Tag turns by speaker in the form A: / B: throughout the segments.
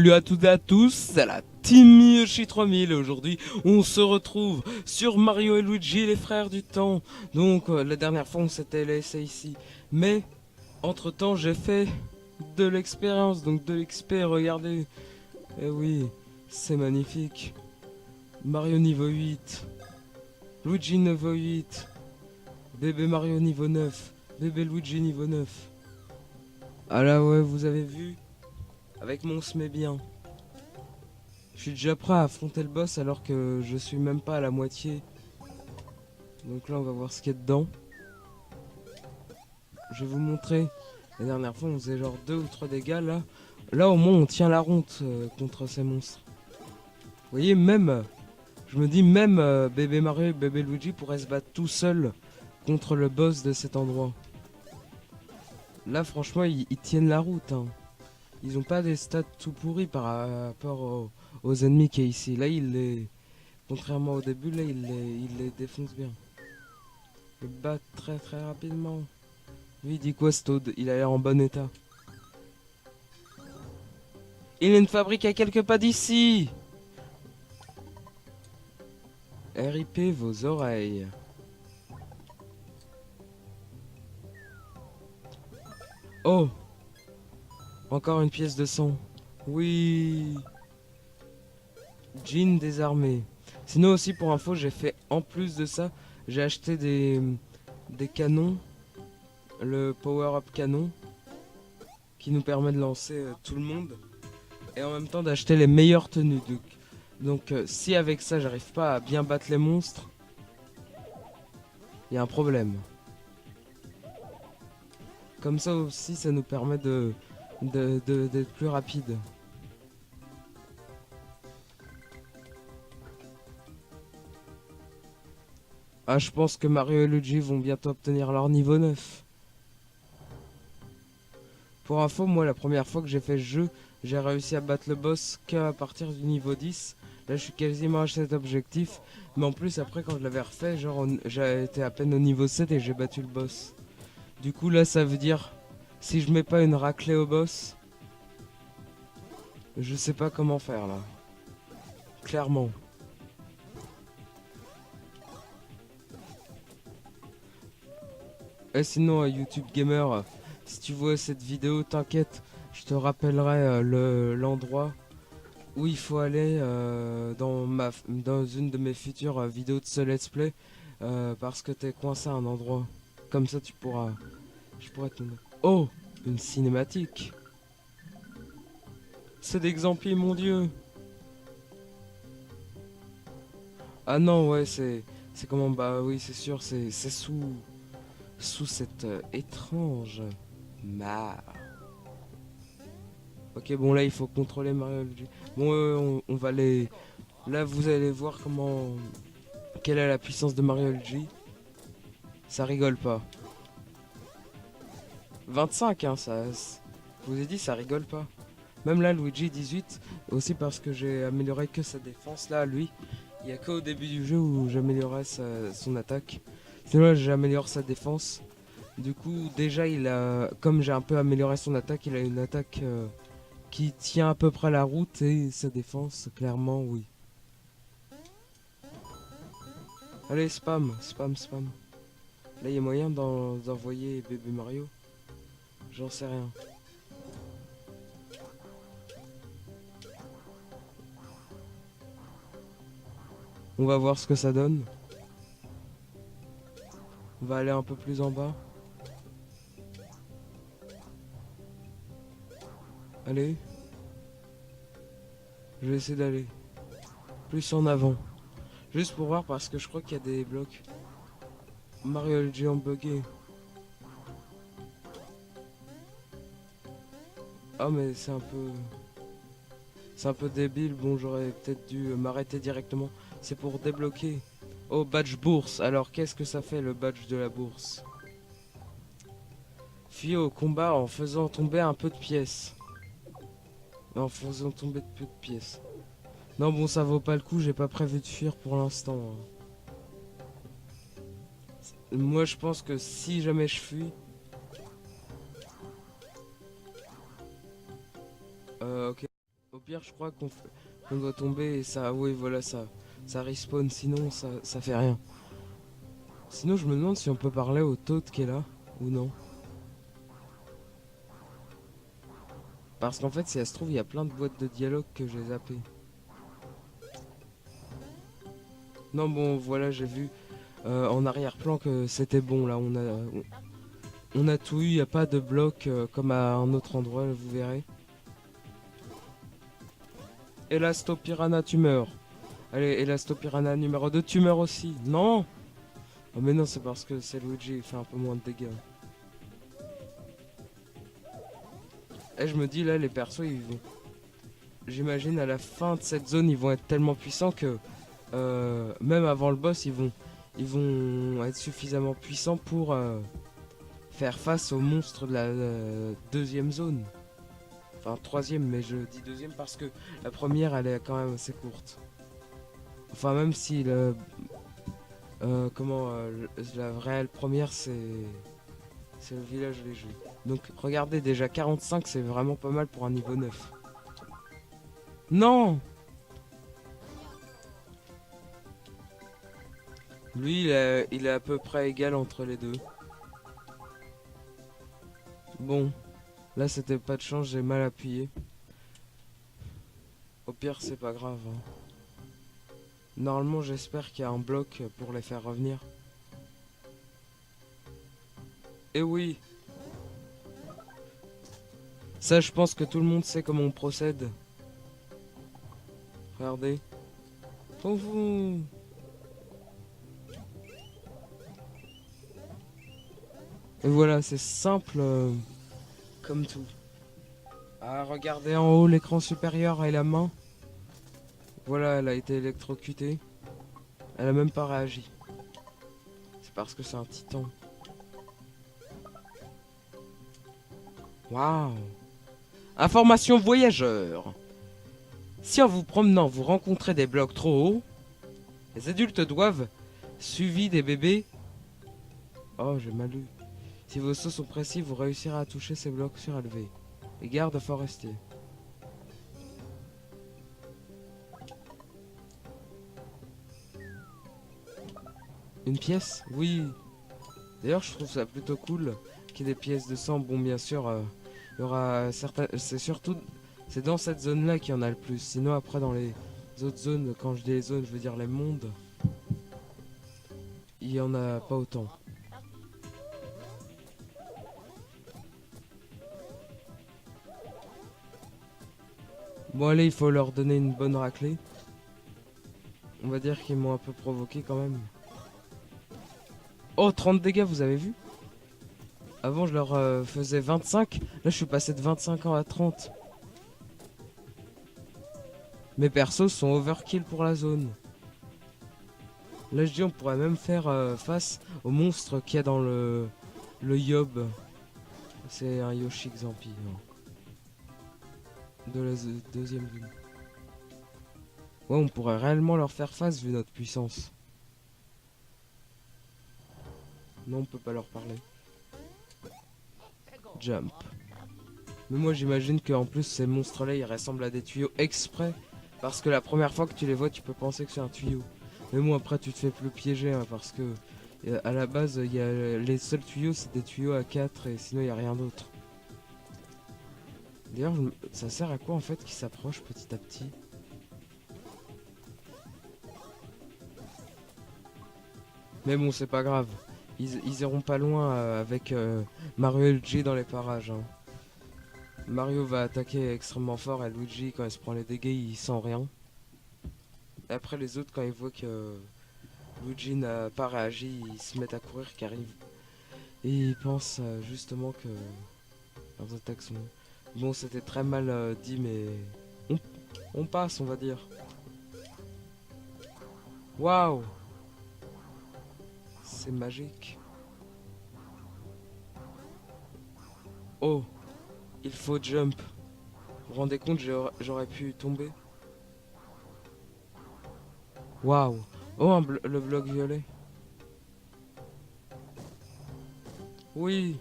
A: Salut à toutes et à tous, c'est la Team Yoshi 3000 et aujourd'hui on se retrouve sur Mario et Luigi les frères du temps. Donc la dernière fois on s'était laissé ici, mais entre temps j'ai fait de l'expérience, donc de l'XP, regardez. Eh oui, c'est magnifique. Mario niveau 8, Luigi niveau 8, bébé Mario niveau 9, bébé Luigi niveau 9. Ah là ouais, vous avez vu, avec mon se met bien. Je suis déjà prêt à affronter le boss alors que je suis même pas à la moitié. Donc là on va voir ce qu'il y a dedans. Je vais vous montrer. La dernière fois on faisait genre 2 ou 3 dégâts là. Là au moins on tient la route contre ces monstres. Vous voyez même, je me dis même bébé Mario et bébé Luigi pourraient se battre tout seuls contre le boss de cet endroit. Là franchement ils tiennent la route hein. Ils ont pas des stats tout pourris par rapport aux ennemis qui est ici. Là ils les... Contrairement au début là ils les défoncent bien. Le bat très très rapidement. Lui il dit quoi ce Toad? Il a l'air en bon état. Il y a une fabrique à quelques pas d'ici. RIP vos oreilles. Oh, encore une pièce de sang. Oui. Jean désarmé. Sinon aussi pour info j'ai fait en plus de ça, j'ai acheté des canons. Le power up canon. Qui nous permet de lancer tout le monde. Et en même temps d'acheter les meilleures tenues. Donc si avec ça j'arrive pas à bien battre les monstres, il y a un problème. Comme ça aussi ça nous permet d'être plus rapide. Ah je pense que Mario et Luigi vont bientôt obtenir leur niveau 9. Pour info, moi la première fois que j'ai fait ce jeu, j'ai réussi à battre le boss qu'à partir du niveau 10. Là je suis quasiment à cet objectif. Mais en plus après quand je l'avais refait, genre j'ai été à peine au niveau 7 et j'ai battu le boss. Du coup là ça veut dire, si je mets pas une raclée au boss, je sais pas comment faire là. Clairement. Et sinon YouTube Gamer, si tu vois cette vidéo, t'inquiète, je te rappellerai l'endroit où il faut aller dans une de mes futures vidéos de ce let's play parce que t'es coincé à un endroit. Comme ça tu pourras... Je pourrais te... Oh, une cinématique. C'est d'exemples, mon dieu. Ah non, ouais, c'est comment... Bah oui, c'est sûr, c'est sous cette étrange mare. Ok, bon là il faut contrôler Mario Luigi. Bon, on va les... Là vous allez voir comment... Quelle est la puissance de Mario Luigi. Ça rigole pas. 25 hein, ça... Je vous ai dit, ça rigole pas. Même là, Luigi 18, aussi parce que j'ai amélioré que sa défense. Là, lui, il y a qu'au début du jeu où j'améliorais son attaque. Sinon, là, j'améliore sa défense. Du coup, déjà, il a, comme j'ai un peu amélioré son attaque, il a une attaque qui tient à peu près la route et sa défense, clairement, oui. Allez, spam, spam, spam. Là, il y a moyen d'envoyer bébé Mario. J'en sais rien. On va voir ce que ça donne. On va aller un peu plus en bas. Allez. Je vais essayer d'aller plus en avant. Juste pour voir parce que je crois qu'il y a des blocs. Mario le géant bugué. Ah mais c'est un peu... C'est un peu débile. Bon j'aurais peut-être dû m'arrêter directement. C'est pour débloquer. Oh badge bourse. Alors qu'est-ce que ça fait le badge de la bourse? Fuis au combat en faisant tomber un peu de pièces. En faisant tomber de peu de pièces. Non bon ça vaut pas le coup. J'ai pas prévu de fuir pour l'instant. Moi je pense que si jamais je fuis... Ok. Au pire, je crois qu'on doit tomber et ça, oui, voilà, ça respawn. Sinon, ça fait rien. Sinon, je me demande si on peut parler au Toad qui est là ou non. Parce qu'en fait, si ça se trouve, il y a plein de boîtes de dialogue que j'ai zappées. Non, bon, voilà, j'ai vu en arrière-plan que c'était bon. Là, on a tout eu. Il n'y a pas de bloc comme à un autre endroit, vous verrez. Elastopiranha, tu meurs. Allez, Elastopiranha numéro 2, tu meurs aussi. Non. Oh, mais non, c'est parce que c'est Luigi, il fait un peu moins de dégâts. Et je me dis, là, les persos, ils vont... J'imagine, à la fin de cette zone, ils vont être tellement puissants que... même avant le boss, ils vont être suffisamment puissants pour faire face aux monstres de la deuxième zone. Enfin, troisième, mais je dis deuxième parce que la première, elle est quand même assez courte. Enfin, même si la vraie première, c'est le village léger. Donc, regardez, déjà 45, c'est vraiment pas mal pour un niveau 9. Non! Lui, il est à peu près égal entre les deux. Bon, là, c'était pas de chance, j'ai mal appuyé. Au pire, c'est pas grave. Hein. Normalement, j'espère qu'il y a un bloc pour les faire revenir. Et oui! Ça, je pense que tout le monde sait comment on procède. Regardez. Oh, vous... Et voilà, c'est simple comme tout. Ah, regardez en haut l'écran supérieur et la main. Voilà, elle a été électrocutée. Elle a même pas réagi. C'est parce que c'est un titan. Waouh! Information voyageur. Si en vous promenant vous rencontrez des blocs trop hauts, les adultes doivent, suivis des bébés... Oh, j'ai mal lu. Si vos sauts sont précis, vous réussirez à toucher ces blocs surélevés. Les gardes forestiers. Une pièce? Oui. D'ailleurs, je trouve ça plutôt cool qu'il y ait des pièces de sang. Bon, bien sûr, il y aura certains... C'est surtout... C'est dans cette zone-là qu'il y en a le plus. Sinon, après, dans les autres zones, quand je dis les zones, je veux dire les mondes, il y en a pas autant. Bon, allez, il faut leur donner une bonne raclée. On va dire qu'ils m'ont un peu provoqué quand même. Oh, 30 dégâts, vous avez vu? Avant, je leur faisais 25. Là, je suis passé de 25 ans à 30. Mes persos sont overkill pour la zone. Là, je dis, on pourrait même faire face au monstre qu'il y a dans le Yob. C'est un Yoshi Xampi. De la deuxième zone. Ouais, on pourrait réellement leur faire face vu notre puissance. Non, on peut pas leur parler. Jump. Mais moi, j'imagine qu'en plus, ces monstres-là, ils ressemblent à des tuyaux exprès. Parce que la première fois que tu les vois, tu peux penser que c'est un tuyau. Mais bon, après, tu te fais plus piéger. Hein, parce que à la base, les seuls tuyaux, c'est des tuyaux à 4 et sinon, il n'y a rien d'autre. D'ailleurs, ça sert à quoi en fait qu'ils s'approchent petit à petit? Mais bon, c'est pas grave. Ils iront pas loin avec Mario et Luigi dans les parages. Hein. Mario va attaquer extrêmement fort et Luigi, quand il se prend les dégâts, il sent rien. Et après, les autres, quand ils voient que Luigi n'a pas réagi, ils se mettent à courir car ils pensent justement que leurs attaques sont... Bon, c'était très mal dit, mais on passe, on va dire. Waouh! C'est magique. Oh! Il faut jump. Vous vous rendez compte, j'aurais pu tomber? Waouh! Oh, le bloc violet. Oui!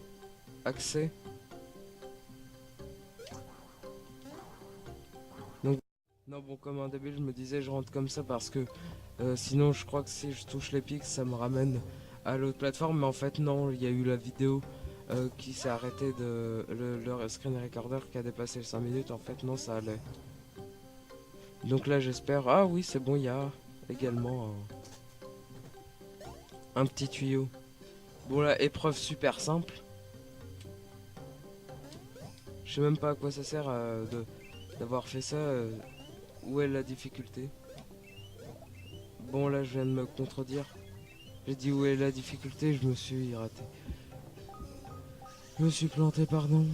A: Accès. Donc bon, comme un débile, je me disais je rentre comme ça parce que sinon je crois que si je touche les pics, ça me ramène à l'autre plateforme. Mais en fait, non, il y a eu la vidéo qui s'est arrêtée de le screen recorder qui a dépassé les 5 minutes. En fait, non, ça allait. Donc là, j'espère. Ah oui, c'est bon, il y a également un petit tuyau. Bon, là, épreuve super simple. Je sais même pas à quoi ça sert d'avoir fait ça. Où est la difficulté? Bon, là, je viens de me contredire. J'ai dit où est la difficulté, je me suis raté. Je me suis planté, pardon.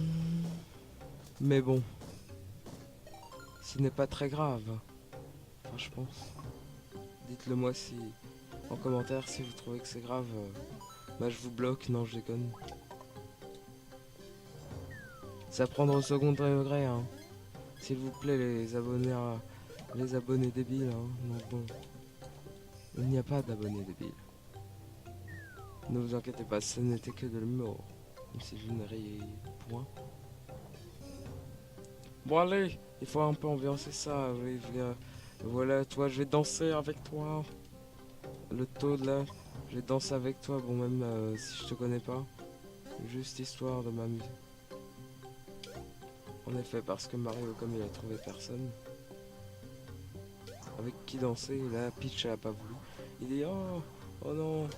A: Mais bon, ce n'est pas très grave. Enfin, je pense. Dites-le moi si en commentaire si vous trouvez que c'est grave. Bah, je vous bloque. Non, je déconne. C'est à prendre au second degré, hein. S'il vous plaît, les abonnés débiles, hein. Non, bon. Il n'y a pas d'abonnés débiles. Ne vous inquiétez pas, ce n'était que de l'humour. Même si je ne riais point. Bon allez, il faut un peu ambiancer ça, oui, voilà, toi, je vais danser avec toi. Le taux de là, je vais danser avec toi, bon même si je te connais pas. Juste histoire de m'amuser. En effet, parce que Mario, comme il a trouvé personne avec qui danser, là, Peach elle a pas voulu. Il dit oh, oh non.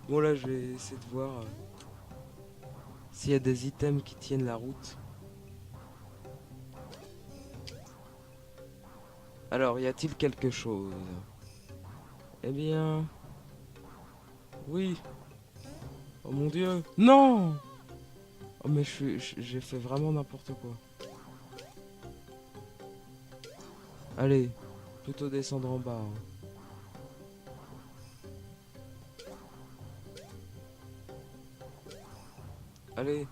A: Bon là, je vais essayer de voir s'il y a des items qui tiennent la route. Alors, y a-t-il quelque chose? Eh bien... Oui. Oh mon dieu. Non. Oh mais j'ai fait vraiment n'importe quoi. Allez, plutôt descendre en bas, hein. Allez.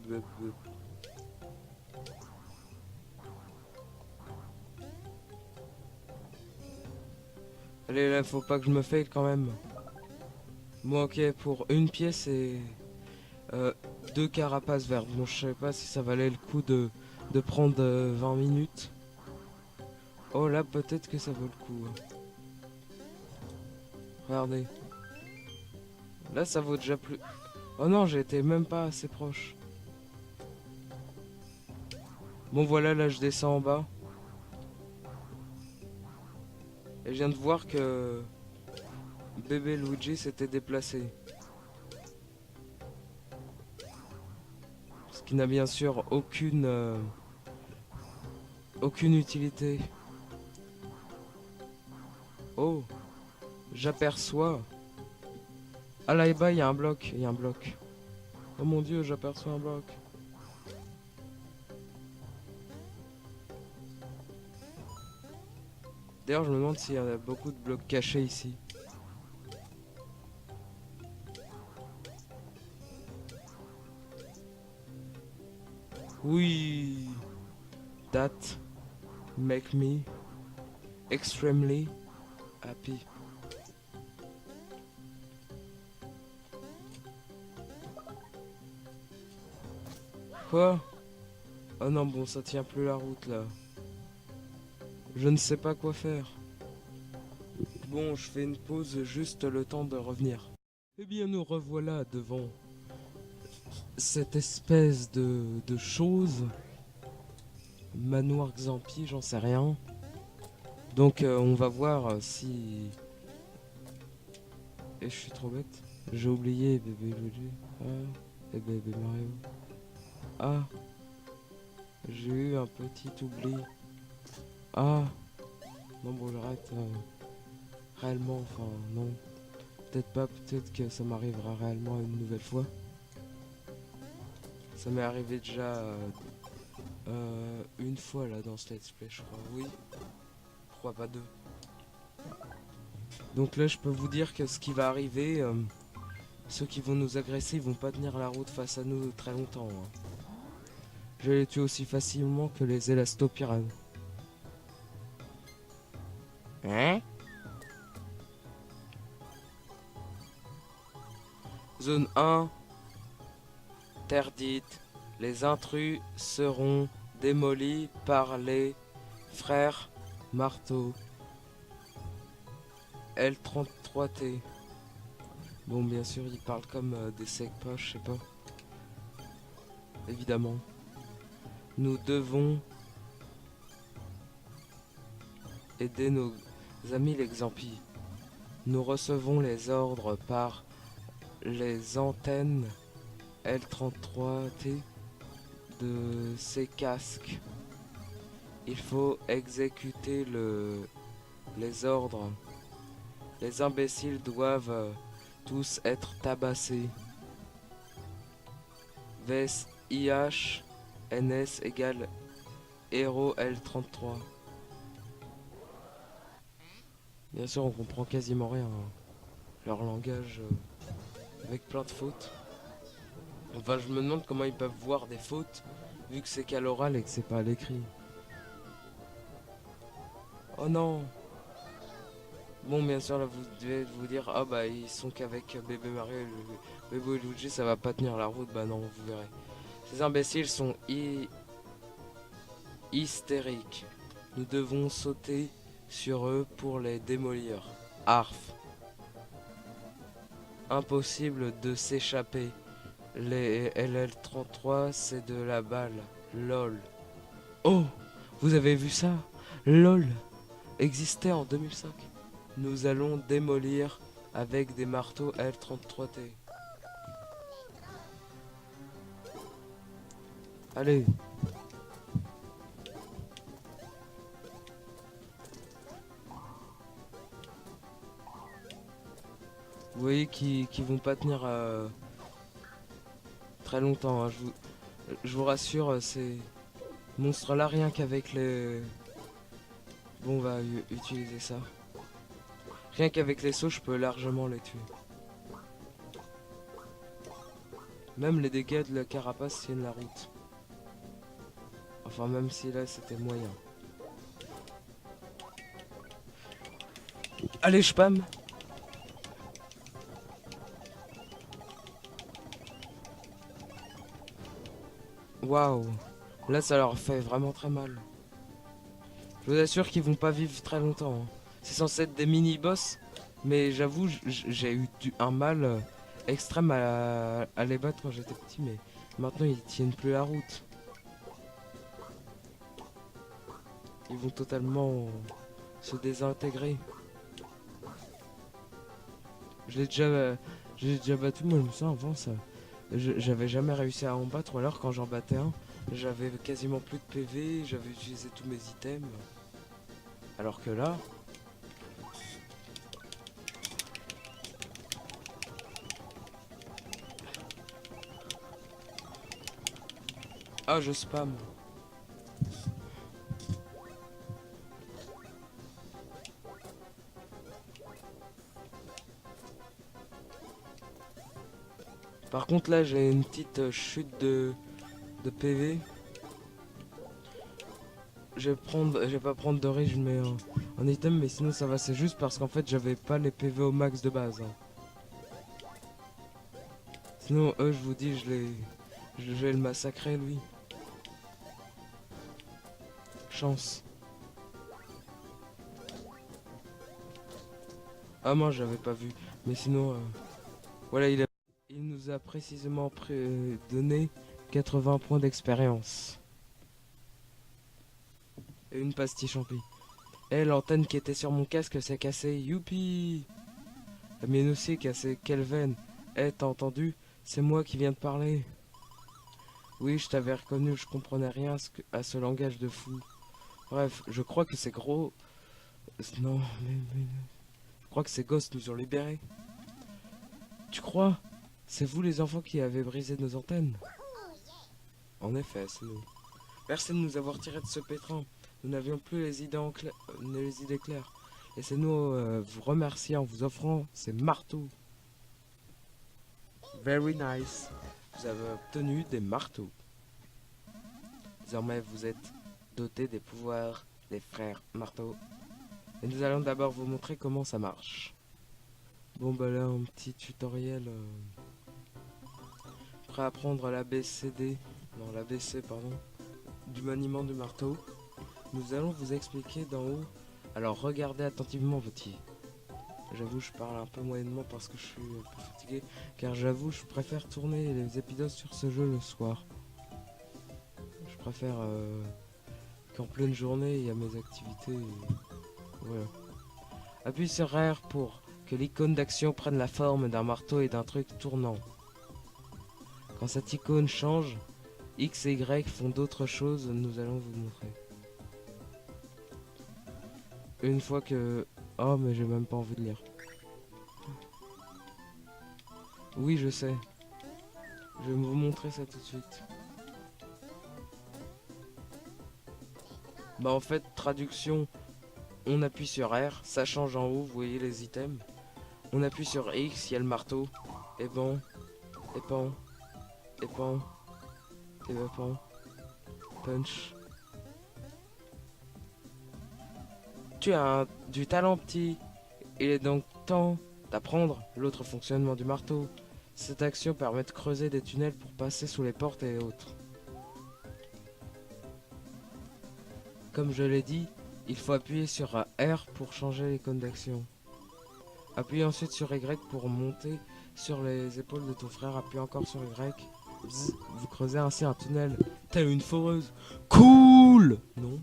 A: Bup, bup. Allez là, faut pas que je me fail quand même. Bon ok, pour une pièce et euh, deux carapaces vertes. Bon, je sais pas si ça valait le coup de prendre 20 minutes. Oh là, peut-être que ça vaut le coup, hein. Regardez. Là, ça vaut déjà plus... Oh non, j'ai été même pas assez proche. Bon voilà, là je descends en bas. Et je viens de voir que bébé Luigi s'était déplacé. Ce qui n'a bien sûr aucune utilité. Oh, j'aperçois. Ah là-bas, il y a un bloc, il y a un bloc. Oh mon dieu, j'aperçois un bloc. D'ailleurs, je me demande s'il y a beaucoup de blocs cachés ici. Oui, that make me extremely happy. Quoi? Oh non, bon, ça tient plus la route là. Je ne sais pas quoi faire. Bon, je fais une pause, juste le temps de revenir. Eh bien, nous revoilà devant cette espèce de chose. Manoir Xampi, j'en sais rien. Donc, on va voir si... Et je suis trop bête. J'ai oublié bébé Luigi. Ah, et bébé Mario. Ah, j'ai eu un petit oubli. Ah, non, bon, j'arrête. Réellement, enfin, non. Peut-être pas, peut-être que ça m'arrivera réellement une nouvelle fois. Ça m'est arrivé déjà une fois là dans ce let's play, je crois. Oui, je crois pas deux. Donc là, je peux vous dire que ce qui va arriver, ceux qui vont nous agresser, ils vont pas tenir la route face à nous très longtemps, hein. Je vais les tuer aussi facilement que les élastopiranes. Hein? Zone 1. Interdite. Les intrus seront démolis par les frère marteau L33T. Bon, bien sûr, ils parlent comme des secpas, je sais pas. Évidemment. Nous devons aider nos amis les Xampi. Nous recevons les ordres par les antennes L33T de ces casques. Il faut exécuter les ordres. Les imbéciles doivent tous être tabassés. VS IH NS égale Hero L33. Bien sûr, on comprend quasiment rien, hein. Leur langage avec plein de fautes. Enfin, je me demande comment ils peuvent voir des fautes vu que c'est qu'à l'oral et que c'est pas à l'écrit. Oh non! Bon, bien sûr, là, vous devez vous dire, ah bah, ils sont qu'avec bébé Mario et bébé Luigi, ça va pas tenir la route. Bah non, vous verrez. Ces imbéciles sont hystériques. Nous devons sauter sur eux pour les démolir. Arf. Impossible de s'échapper. Les LL33, c'est de la balle. LOL. Oh, vous avez vu ça? LOL existait en 2005. Nous allons démolir avec des marteaux L33T. Allez. Vous voyez qu'ils vont pas tenir très longtemps, hein. Je vous rassure, ces monstres-là, rien qu'avec les... Bon, on va utiliser ça. Rien qu'avec les sauts, je peux largement les tuer. Même les dégâts de la carapace tiennent la route. Enfin, même si là, c'était moyen. Allez, spam! Waouh! Là, ça leur fait vraiment très mal. Je vous assure qu'ils vont pas vivre très longtemps, hein. C'est censé être des mini-boss, mais j'avoue, j'ai eu un mal extrême à les battre quand j'étais petit, mais maintenant ils tiennent plus la route. Ils vont totalement se désintégrer. J'ai déjà battu, moi je me sens avant ça. J'avais jamais réussi à en battre, ou alors quand j'en battais un, j'avais quasiment plus de PV, j'avais utilisé tous mes items. Alors que là... Ah, je spam. Par contre là j'ai une petite chute de PV. Je vais pas prendre de riche mais un item, mais sinon ça va, c'est juste parce qu'en fait j'avais pas les PV au max de base, hein. Sinon eux, je vous dis, je vais le massacrer lui. Chance. Ah moi j'avais pas vu, mais sinon voilà, il nous a précisément donné 80 points d'expérience. Et une pastille champi. Et l'antenne qui était sur mon casque s'est cassée. Youpi! La mienne aussi est cassée. Quelle veine! Eh, t'as entendu? C'est moi qui viens de parler. Oui, je t'avais reconnu, je comprenais rien à ce langage de fou. Bref, je crois que ces gros... Non, mais... Je crois que ces gosses nous ont libérés. Tu crois? C'est vous les enfants qui avez brisé nos antennes? En effet, c'est nous. Merci de nous avoir tirés de ce pétrin. Nous n'avions plus les idées claires. Laissez-nous vous remercier en vous offrant ces marteaux. Very nice. Vous avez obtenu des marteaux. Désormais, vous êtes dotés des pouvoirs des frères marteaux. Et nous allons d'abord vous montrer comment ça marche. Bon, bah là, un petit tutoriel. Prêt à apprendre l'ABCD. Non, l'ABC, pardon. Du maniement du marteau. Nous allons vous expliquer d'en haut. Alors regardez attentivement petit. J'avoue je parle un peu moyennement parce que je suis un peu fatigué. Car j'avoue je préfère tourner les épisodes sur ce jeu le soir. Je préfère qu'en pleine journée il y a mes activités. Voilà. Appuie sur R pour que l'icône d'action prenne la forme d'un marteau et d'un truc tournant. Quand cette icône change, X et Y font d'autres choses, nous allons vous montrer. Une fois que... Oh mais j'ai même pas envie de lire. Oui je sais. Je vais vous montrer ça tout de suite. Bah en fait, traduction, on appuie sur R, ça change en haut, vous voyez les items. On appuie sur X, il y a le marteau. Et bon, et pan, et pan, et pan, punch. Tu as du talent petit. Il est donc temps d'apprendre l'autre fonctionnement du marteau. Cette action permet de creuser des tunnels pour passer sous les portes et autres. Comme je l'ai dit, il faut appuyer sur R pour changer l'icône d'action. Appuie ensuite sur Y pour monter sur les épaules de ton frère. Appuie encore sur Y. Bzz, vous creusez ainsi un tunnel. Telle une foreuse. Cool! Non.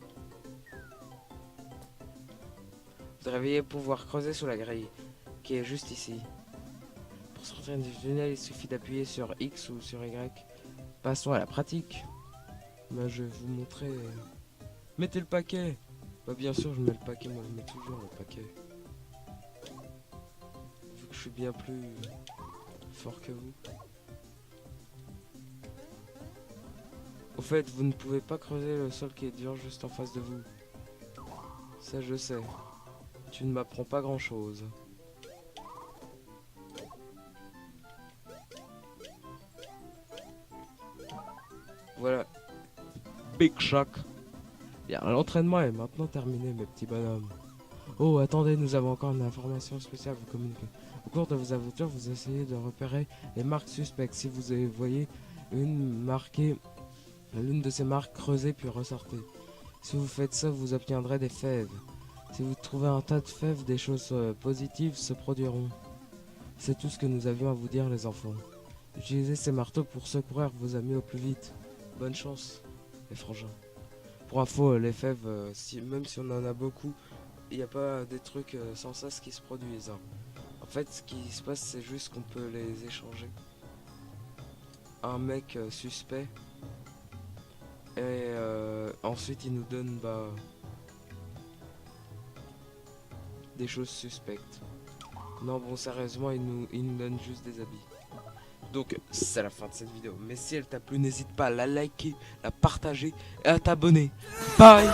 A: Vous devriez pouvoir creuser sous la grille, qui est juste ici. Pour sortir du tunnel, il suffit d'appuyer sur X ou sur Y. Passons à la pratique. Bah, je vais vous montrer. Mettez le paquet. Bah bien sûr, je mets le paquet. Moi, je mets toujours le paquet. Je suis bien plus fort que vous. Au fait, vous ne pouvez pas creuser le sol qui est dur juste en face de vous. Ça, je sais. Tu ne m'apprends pas grand chose. Voilà. Big shock. Bien, l'entraînement est maintenant terminé, mes petits bonhommes. Oh, attendez, nous avons encore une information spéciale à vous communiquer. Au cours de vos aventures, vous essayez de repérer les marques suspectes. Si vous voyez une marquée, l'une de ces marques, creusez puis ressortez. Si vous faites ça, vous obtiendrez des fèves. Si vous trouvez un tas de fèves, des choses positives se produiront. C'est tout ce que nous avions à vous dire, les enfants. Utilisez ces marteaux pour secourir vos amis au plus vite. Bonne chance, les frangins. Pour info, les fèves, même si on en a beaucoup, il n'y a pas des trucs sans cesse qui se produisent. Hein. En fait, ce qui se passe, c'est juste qu'on peut les échanger. Un mec suspect. Et ensuite, il nous donne des choses suspectes. Non, bon, sérieusement, il nous donne juste des habits. Donc, c'est la fin de cette vidéo. Mais si elle t'a plu, n'hésite pas à la liker, la partager et à t'abonner. Bye!